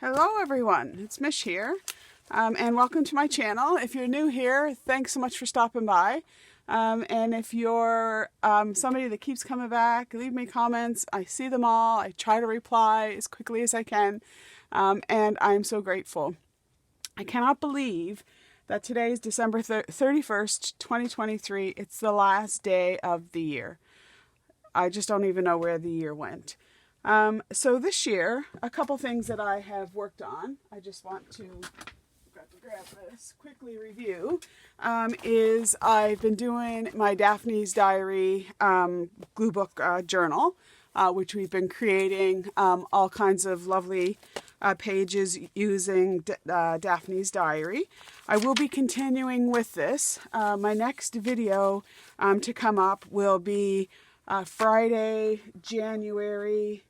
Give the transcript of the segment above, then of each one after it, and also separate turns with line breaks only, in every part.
Hello everyone, it's Mish here, and welcome to my channel. If you're new here, thanks so much for stopping by. And if you're somebody that keeps coming back, leave me comments. I see them all. I try to reply as quickly as I can, and I'm so grateful. I cannot believe that today is December 31st, 2023. It's the last day of the year. I just don't even know where the year went. So this year, a couple things that I have worked on, I just want to grab this, quickly review, is I've been doing my Daphne's Diary Gluebook journal, which we've been creating all kinds of lovely pages using Daphne's Diary. I will be continuing with this. My next video to come up will be Friday, January.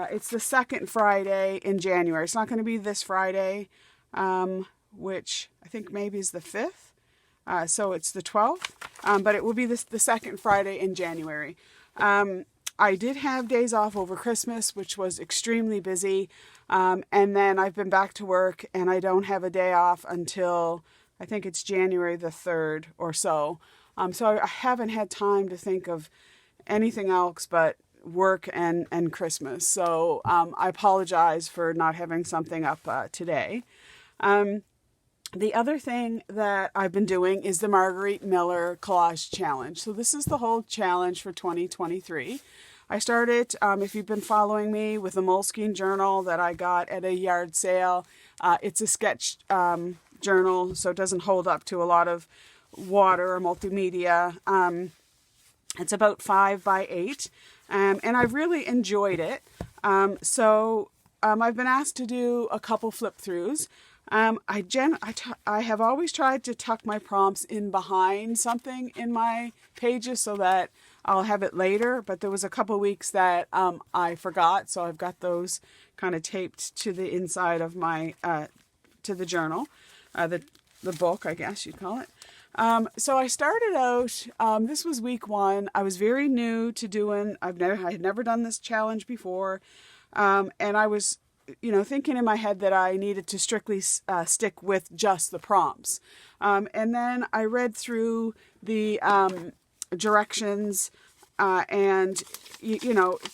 It's the second Friday in January. It's not going to be this Friday, which I think maybe is the 5th. So it's the 12th, but it will be the second Friday in January. I did have days off over Christmas, which was extremely busy. And then I've been back to work and I don't have a day off until I think it's January the 3rd or so. So I haven't had time to think of anything else but work and Christmas. So I apologize for not having something up today. The other thing that I've been doing is the Margarete Miller Collage Challenge. So this is the whole challenge for 2023. I started, if you've been following me, with a Moleskine journal that I got at a yard sale. It's a sketch journal, so it doesn't hold up to a lot of water or multimedia. It's about 5 by 8. And I've really enjoyed it. So I've been asked to do a couple flip throughs. I have always tried to tuck my prompts in behind something in my pages so that I'll have it later, but there was a couple weeks that I forgot, so I've got those kind of taped to the inside of my to the journal, the book, I guess you'd call it. So I started out, this was week 1. I was very new to doing, I had never done this challenge before. And I was, thinking in my head that I needed to strictly stick with just the prompts. And then I read through the directions, and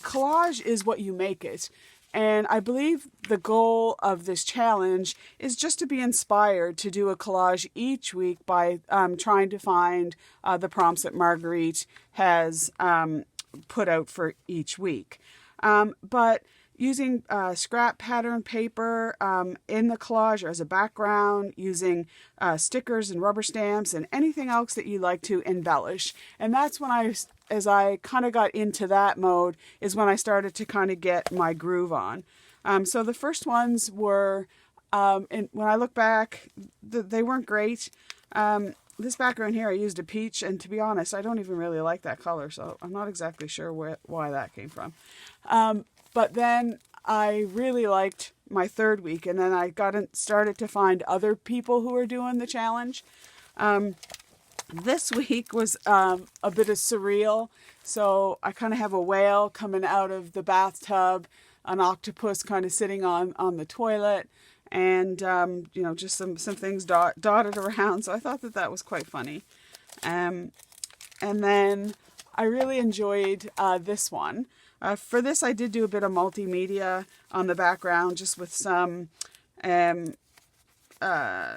collage is what you make it. And I believe the goal of this challenge is just to be inspired to do a collage each week by trying to find the prompts that Margarete has put out for each week. But using scrap pattern paper in the collage as a background, using stickers and rubber stamps and anything else that you like to embellish. And that's when as I kind of got into that mode, is when I started to kind of get my groove on. So the first ones were, and when I look back, they weren't great. This background here, I used a peach, and to be honest, I don't even really like that color, so I'm not exactly sure why that came from. But then I really liked my third week, and then I started to find other people who were doing the challenge. This week was a bit of surreal. So I kind of have a whale coming out of the bathtub, an octopus kind of sitting on the toilet, and just some things dotted around. So I thought that was quite funny. And then I really enjoyed this one. For this, I did do a bit of multimedia on the background, just with some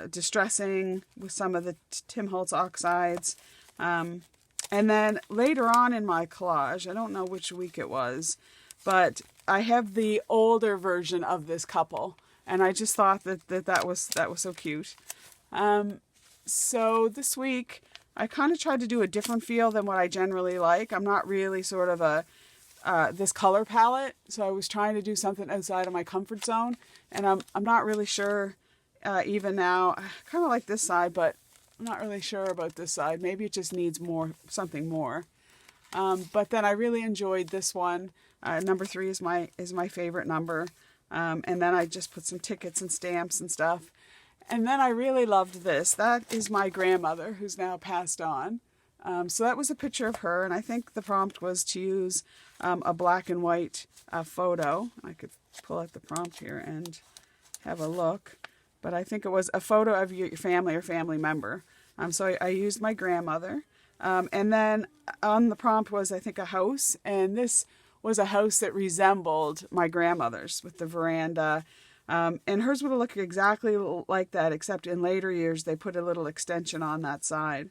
distressing with some of the Tim Holtz oxides. And then later on in my collage, I don't know which week it was, but I have the older version of this couple, and I just thought that was so cute. So this week, I kind of tried to do a different feel than what I generally like. I'm not really sort of this color palette, so I was trying to do something outside of my comfort zone, and I'm not really sure. Even now, I kind of like this side, but I'm not really sure about this side. Maybe it just needs something more. But then I really enjoyed this one. Number 3 is my favorite number. And then I just put some tickets and stamps and stuff. And then I really loved this. That is my grandmother, who's now passed on. So that was a picture of her, and I think the prompt was to use a black and white photo. I could pull out the prompt here and have a look, but I think it was a photo of your family or family member. So I used my grandmother, and then on the prompt was, I think, a house, and this was a house that resembled my grandmother's with the veranda, and hers would have looked exactly like that, except in later years they put a little extension on that side.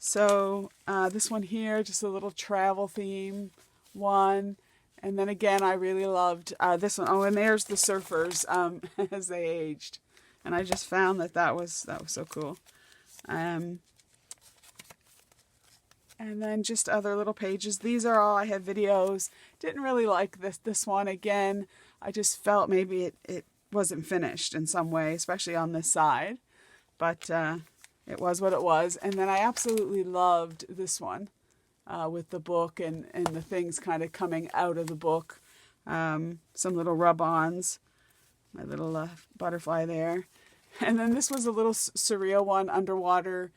So this one here, just a little travel theme one. And then again, I really loved this one. Oh, and there's the surfers as they aged. And I just found that was so cool. And then just other little pages. These are all, I have videos. Didn't really like this one. Again, I just felt maybe it wasn't finished in some way, especially on this side. But it was what it was. And then I absolutely loved this one with the book and the things kind of coming out of the book. Some little rub-ons. My little butterfly there. And then this was a little surreal one, underwater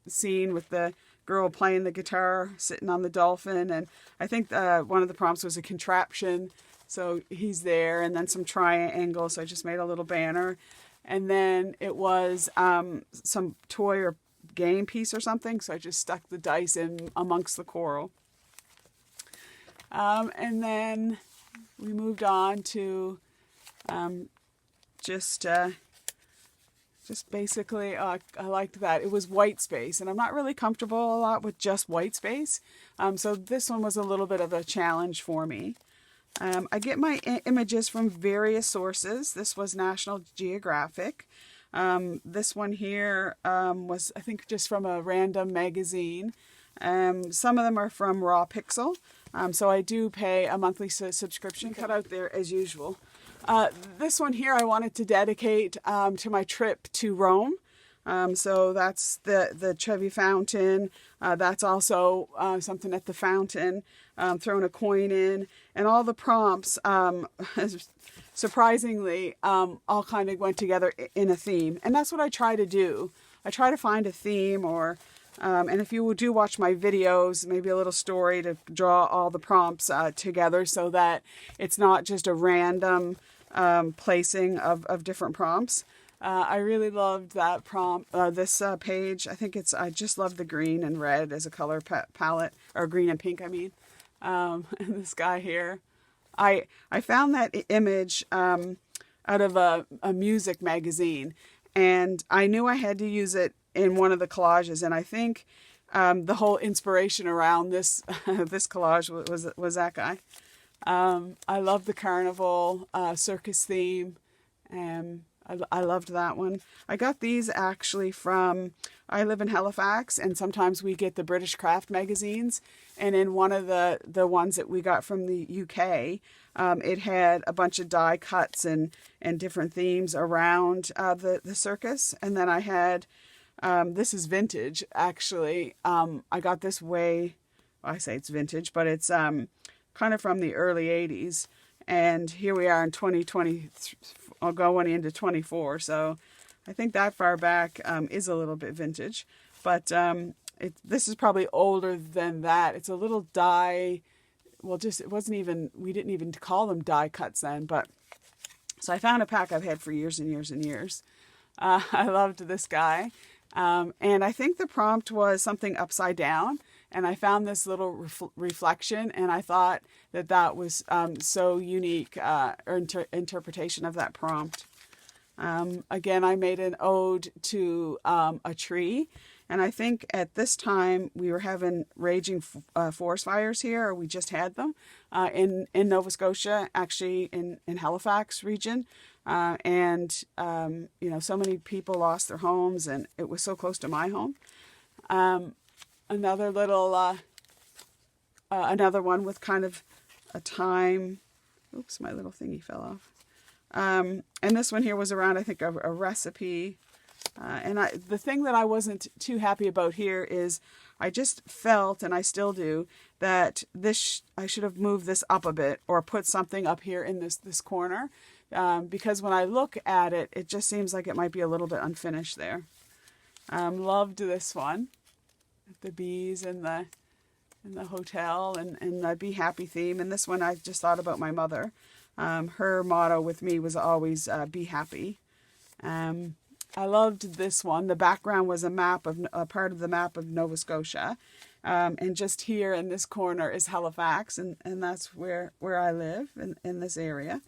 scene with the girl playing the guitar, sitting on the dolphin. And I think one of the prompts was a contraption. So he's there, and then some triangles. So I just made a little banner. And then it was some toy or game piece or something. So I just stuck the dice in amongst the coral. And then we moved on to just basically, I liked that. It was white space, and I'm not really comfortable a lot with just white space. So this one was a little bit of a challenge for me. I get my images from various sources. This was National Geographic. This one here was, I think, just from a random magazine. Some of them are from Raw Pixel. So I do pay a monthly subscription. Cut out there as usual. This one here I wanted to dedicate to my trip to Rome. So that's the Trevi Fountain. That's also something at the fountain, throwing a coin in. And all the prompts, surprisingly, all kind of went together in a theme. And that's what I try to do. I try to find a theme, or and if you do watch my videos, maybe a little story to draw all the prompts together so that it's not just a random placing of different prompts. I really loved that prompt, this page. I think I just love the green and red as a color palette, or green and pink, I mean. And this guy here. I found that image out of a music magazine, and I knew I had to use it in one of the collages, and I think the whole inspiration around this this collage was that guy. I love the carnival circus theme. I loved that one. I got these actually from, I live in Halifax, and sometimes we get the British craft magazines, and in one of the ones that we got from the UK, it had a bunch of die cuts and different themes around the circus. And then I had, this is vintage actually. I got this I say it's vintage, but it's kind of from the early 80s. And here we are in 2020, I'll go into 24. So I think that far back is a little bit vintage. But this is probably older than that. It's a little die, well, it wasn't even, we didn't even call them die cuts then. But so I found a pack I've had for years and years and years. I loved this guy. And I think the prompt was something upside down. And I found this little reflection, and I thought that was so unique, interpretation of that prompt. Again, I made an ode to a tree, and I think at this time we were having raging forest fires here, or we just had them in Nova Scotia, actually in Halifax region. And so many people lost their homes, and it was so close to my home. Another little, another one with kind of a time. Oops, my little thingy fell off. And this one here was around, I think, a recipe. And the thing that I wasn't too happy about here is I just felt, and I still do, that I should have moved this up a bit, or put something up here in this corner. Because when I look at it, it just seems like it might be a little bit unfinished there. Loved this one. The bees and the hotel and the Be Happy theme. And this one I just thought about my mother. Her motto with me was always be happy. I loved this one. The background was a part of the map of Nova Scotia. And just here in this corner is Halifax, and that's where I live in this area.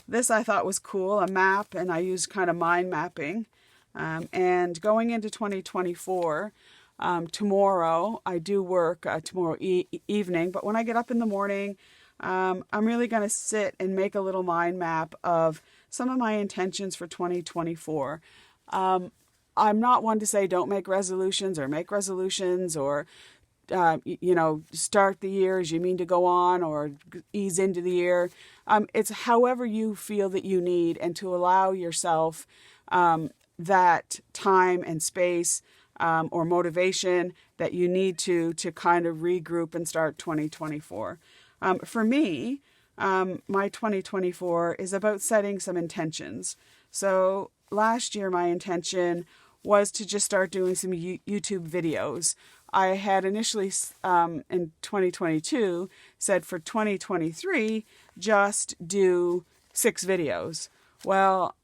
This I thought was cool, a map, and I used kind of mind mapping. And going into 2024, tomorrow, I do work tomorrow evening, but when I get up in the morning, I'm really going to sit and make a little mind map of some of my intentions for 2024. I'm not one to say don't make resolutions or make resolutions or, start the year as you mean to go on or ease into the year. It's however you feel that you need, and to allow yourself that time and space or motivation that you need to kind of regroup and start 2024. For me, my 2024 is about setting some intentions. So last year, my intention was to just start doing some YouTube videos. I had initially in 2022 said for 2023, just do 6 videos. Well,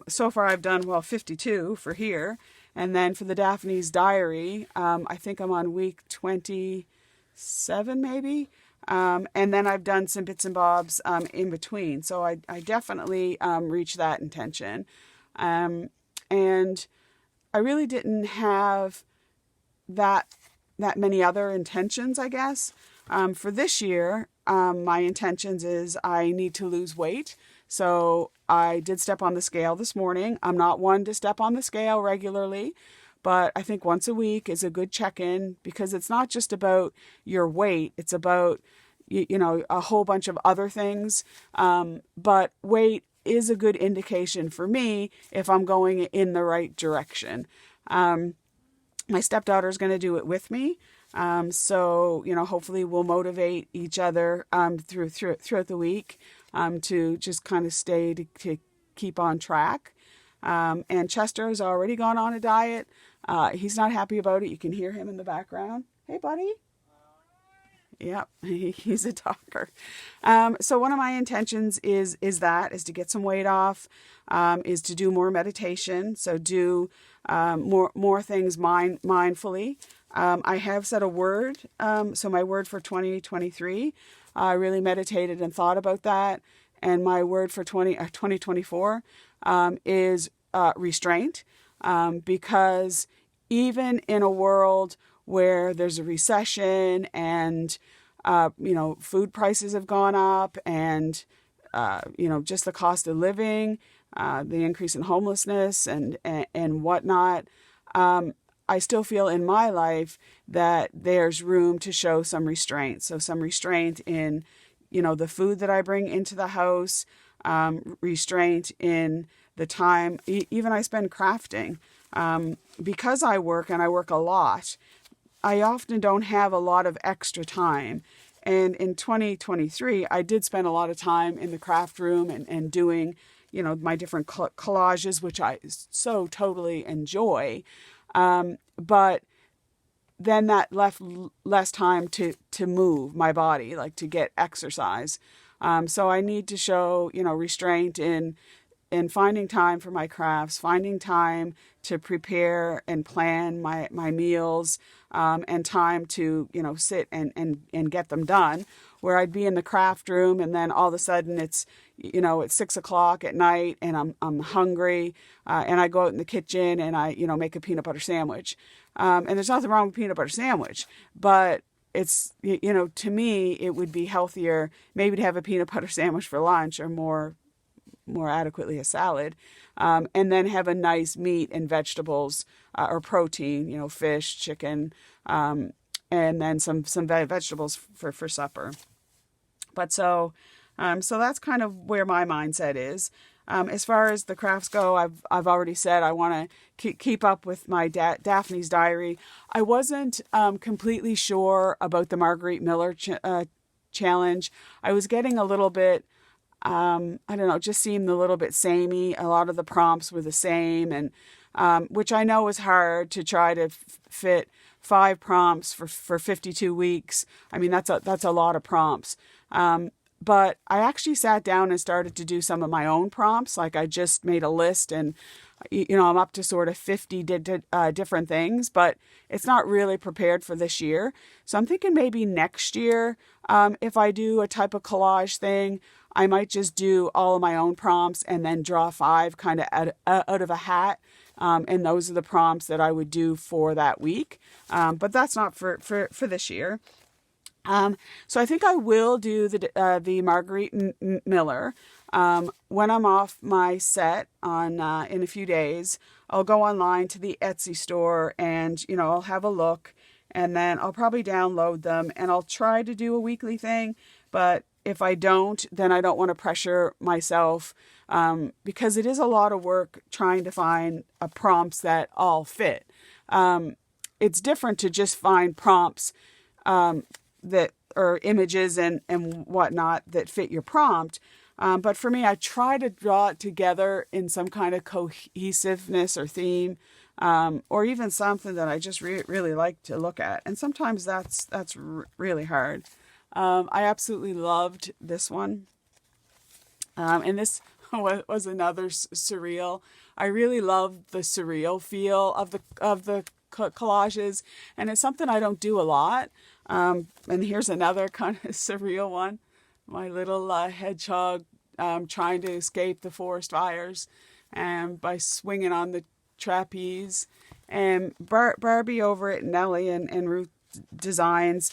so far I've done, 52 for here. And then for the Daphne's Diary, I think I'm on week 27 maybe. And then I've done some bits and bobs in between. So I definitely reached that intention. And I really didn't have that many other intentions, I guess. For this year, my intentions is I need to lose weight. So I did step on the scale this morning. I'm not one to step on the scale regularly, but I think once a week is a good check-in, because it's not just about your weight. It's about, a whole bunch of other things. But weight is a good indication for me if I'm going in the right direction. My stepdaughter is going to do it with me. So, hopefully we'll motivate each other throughout the week to just kind of stay to keep on track. And Chester has already gone on a diet. He's not happy about it. You can hear him in the background. Hey, buddy. Yep, he's a talker. So one of my intentions is to get some weight off, is to do more meditation. So do more things mindfully. I have set a word. So my word for 2023, I really meditated and thought about that. And my word for 2024 is restraint, because even in a world where there's a recession and, food prices have gone up and, just the cost of living, the increase in homelessness and whatnot, I still feel in my life that there's room to show some restraint. So some restraint in, the food that I bring into the house, restraint in the time, even I spend crafting. Because I work and I work a lot, I often don't have a lot of extra time. And in 2023, I did spend a lot of time in the craft room and doing, my different collages, which I so totally enjoy. But then that left less time to move my body, like to get exercise. So I need to show, restraint in finding time for my crafts, finding time to prepare and plan my meals, and time to, sit and get them done, where I'd be in the craft room and then all of a sudden it's, it's 6 o'clock at night and I'm hungry, and I go out in the kitchen and I, make a peanut butter sandwich. And there's nothing wrong with peanut butter sandwich, but it's, to me, it would be healthier maybe to have a peanut butter sandwich for lunch, or more adequately a salad, and then have a nice meat and vegetables, or protein, fish, chicken, and then some vegetables for supper. But so that's kind of where my mindset is. As far as the crafts go, I've already said I want to keep up with my Daphne's Diary. I wasn't completely sure about the Margarete Miller challenge. I was getting a little bit I don't know, it just seemed a little bit samey. A lot of the prompts were the same, and which I know is hard to try to fit 5 prompts for 52 weeks. I mean, that's a lot of prompts. But I actually sat down and started to do some of my own prompts. Like I just made a list, and I'm up to sort of 50 different things, but it's not really prepared for this year. So I'm thinking maybe next year, if I do a type of collage thing, I might just do all of my own prompts and then draw 5 kind of out of a hat. And those are the prompts that I would do for that week. But that's not for this year. So I think I will do the Margarete Miller. When I'm off my set in a few days, I'll go online to the Etsy store and, I'll have a look, and then I'll probably download them, and I'll try to do a weekly thing. But if I don't, then I don't want to pressure myself, because it is a lot of work trying to find prompts that all fit. It's different to just find prompts, that or images and whatnot that fit your prompt. But for me, I try to draw it together in some kind of cohesiveness or theme, or even something that I just really like to look at. And sometimes that's really hard. I absolutely loved this one. And this was another surreal. I really love the surreal feel of the collages, and it's something I don't do a lot. And here's another kind of surreal one. My little hedgehog trying to escape the forest fires by swinging on the trapeze. And Barbie over at Nellie and Ruth Designs,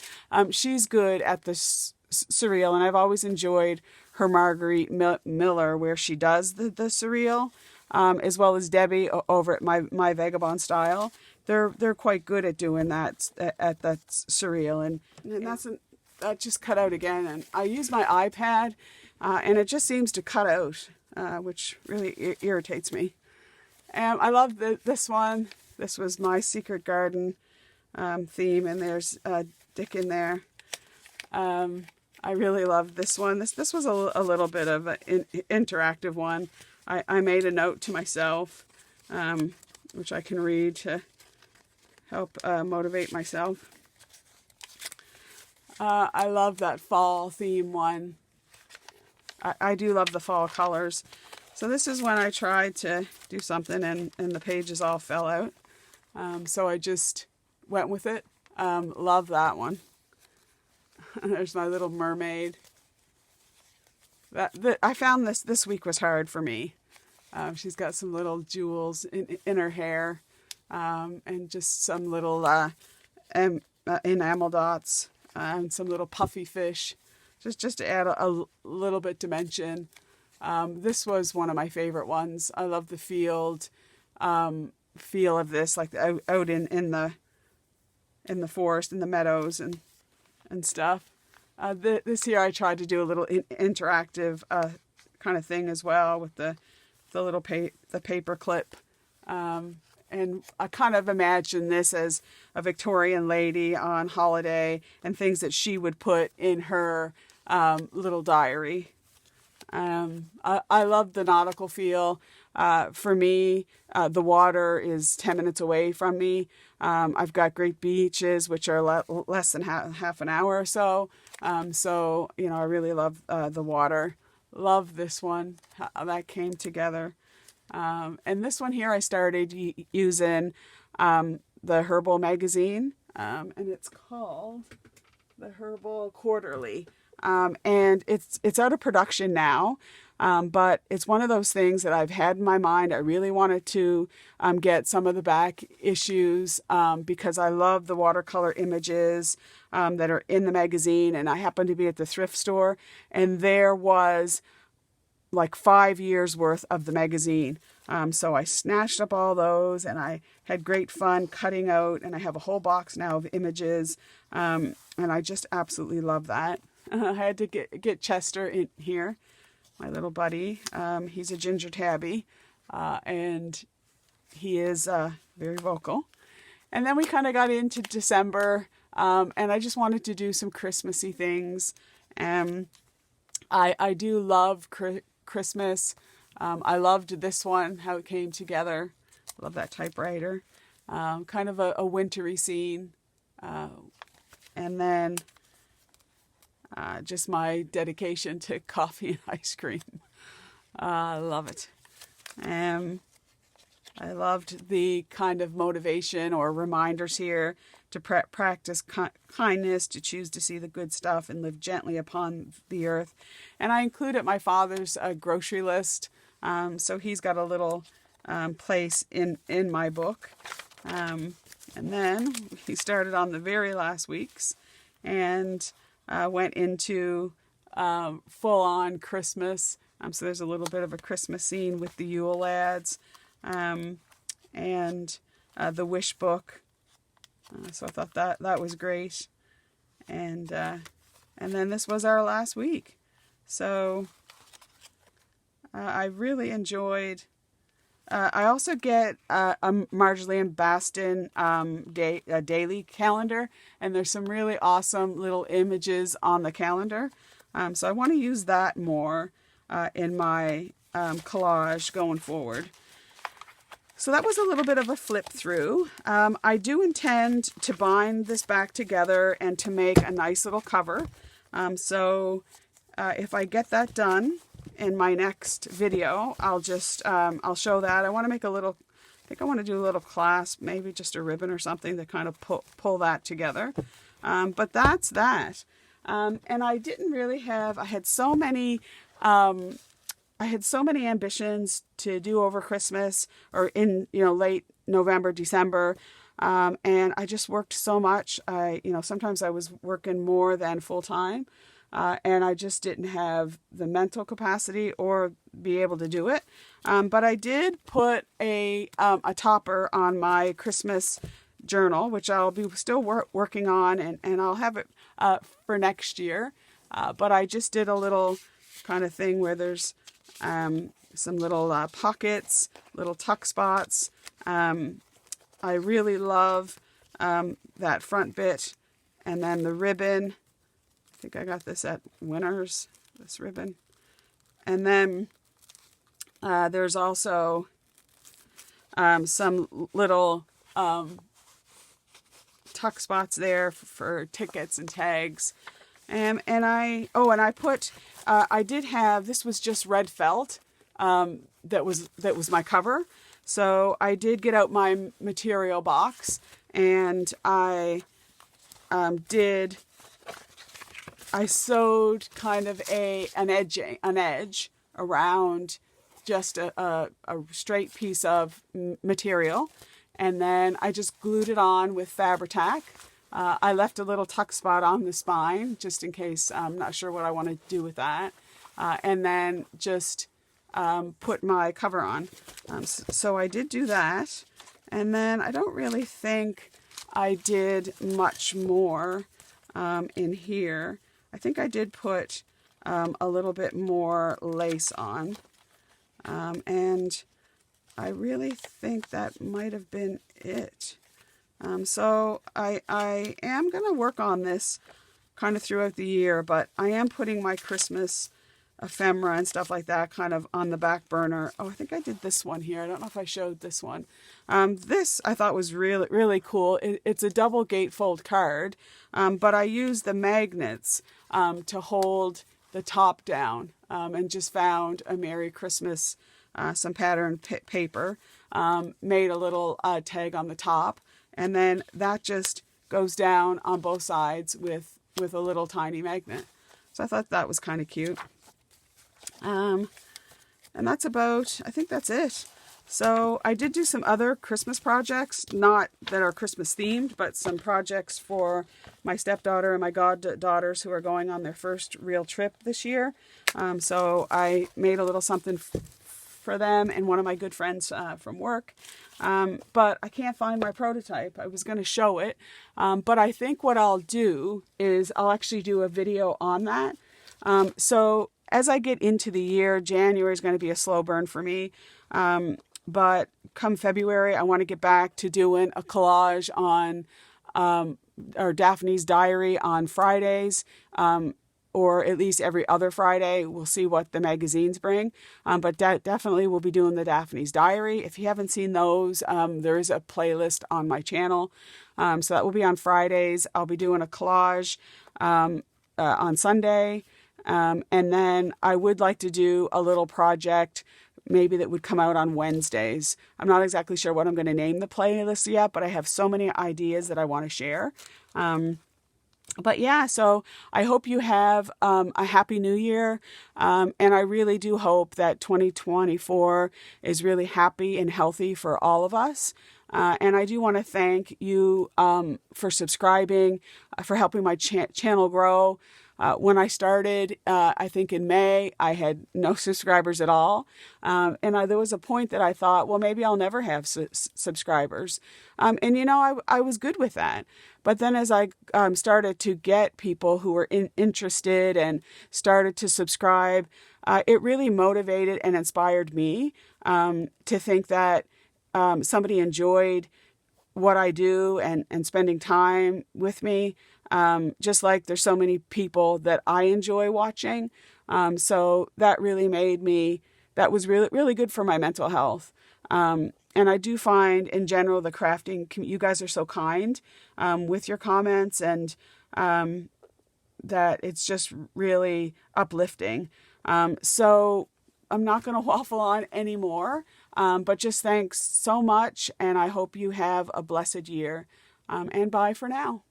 she's good at the surreal, and I've always enjoyed her Margarete Miller, where she does the surreal, as well as Debbie over at my Vagabond Style. They're quite good at doing that at that surreal, and that just cut out again. And I use my iPad, and it just seems to cut out, which really irritates me. I love this one. This was my Secret Garden theme, and there's Dick in there. I really love this one. This was a little bit of an interactive one. I made a note to myself, which I can read to help motivate myself. I love that fall theme one. I do love the fall colors. So this is when I tried to do something and the pages all fell out. So I just went with it. Love that one. There's my little mermaid. I found this week was hard for me. She's got some little jewels in her hair, and just some little enamel dots, and some little puffy fish, just to add a little bit dimension. This was one of my favorite ones. I love the feel of this, like out in the forest, in the meadows and stuff. This here I tried to do a little interactive kind of thing as well with the little the paper clip, and I kind of imagine this as a Victorian lady on holiday and things that she would put in her little diary. I love the nautical feel. For me, the water is 10 minutes away from me. I've got great beaches, which are less than half an hour or so. So, I really love the water. Love this one, how that came together. And this one here I started using the Herbal magazine, and it's called the Herbal Quarterly. And it's out of production now, but it's one of those things that I've had in my mind. I really wanted to get some of the back issues because I love the watercolor images that are in the magazine, and I happened to be at the thrift store, and there was like 5 years worth of the magazine. So I snatched up all those, and I had great fun cutting out, and I have a whole box now of images, and I just absolutely love that. I had to get Chester in here, my little buddy. He's a ginger tabby, and he is very vocal. And then we kind of got into December, and I just wanted to do some Christmassy things. I do love Christmas. I loved this one, how it came together. I love that typewriter. Kind of a wintry scene. And then just my dedication to coffee and ice cream. I love it. I loved the kind of motivation or reminders here to practice kindness, to choose to see the good stuff and live gently upon the earth. And I included my father's grocery list. So he's got a little place in my book. And then he started on the very last weeks and went into full-on Christmas. So there's a little bit of a Christmas scene with the Yule lads and the wish book. So I thought that was great. And then this was our last week. So I really enjoyed. I also get a Margarete Baston daily calendar, and there's some really awesome little images on the calendar. So I want to use that more in my collage going forward. So that was a little bit of a flip through. I do intend to bind this back together and to make a nice little cover. So if I get that done in my next video, I'll show that. I want to make a little, I think I want to do a little clasp, maybe just a ribbon or something to kind of pull that together. But that's that. And I didn't really have, I had so many ambitions to do over Christmas or in, late November, December. And I just worked so much. Sometimes I was working more than full time. And I just didn't have the mental capacity or be able to do it. But I did put a topper on my Christmas journal, which I'll be still working on, and I'll have it for next year. But I just did a little kind of thing where there's some little pockets, little tuck spots. I really love that front bit, and then the ribbon. I think I got this at Winners, this ribbon. And then there's also some little tuck spots there for tickets and tags. And I put, I did have, this was just red felt, that was my cover. So I did get out my material box, and I sewed kind of an edge around just a straight piece of material, and then I just glued it on with Fabri-Tac. I left a little tuck spot on the spine just in case I'm not sure what I want to do with that, and then just put my cover on. So I did do that, and then I don't really think I did much more in here. I think I did put a little bit more lace on, and I really think that might have been it. So I am going to work on this kind of throughout the year, but I am putting my Christmas ephemera and stuff like that kind of on the back burner. Oh, I think I did this one here. I don't know if I showed this one. This I thought was really, really cool. It's a double gatefold card, but I used the magnets to hold the top down, and just found a Merry Christmas, some pattern paper, made a little tag on the top, and then that just goes down on both sides with a little tiny magnet. So I thought that was kind of cute. And that's about, I think that's it. So I did do some other Christmas projects, not that are Christmas themed, but some projects for my stepdaughter and my goddaughters who are going on their first real trip this year. So I made a little something for them and one of my good friends from work. But I can't find my prototype. I was going to show it. But I think what I'll do is I'll actually do a video on that. So as I get into the year, January is going to be a slow burn for me. But come February, I want to get back to doing a collage on, or Daphne's Diary on Fridays, or at least every other Friday. We'll see what the magazines bring. But definitely we'll be doing the Daphne's Diary. If you haven't seen those, there is a playlist on my channel. So that will be on Fridays. I'll be doing a collage on Sunday. And then I would like to do a little project maybe that would come out on Wednesdays. I'm not exactly sure what I'm going to name the playlist yet, but I have so many ideas that I want to share. But yeah, so I hope you have a happy new year. And I really do hope that 2024 is really happy and healthy for all of us. And I do want to thank you for subscribing, for helping my channel grow. When I started, I think in May, I had no subscribers at all. And there was a point that I thought, well, maybe I'll never have subscribers. And, I was good with that. But then as I started to get people who were interested and started to subscribe, it really motivated and inspired me to think that somebody enjoyed what I do and spending time with me. Just like there's so many people that I enjoy watching. So that really that was really, really good for my mental health. And I do find in general, the crafting, you guys are so kind, with your comments and, that it's just really uplifting. So I'm not going to waffle on anymore, but just thanks so much. And I hope you have a blessed year, and bye for now.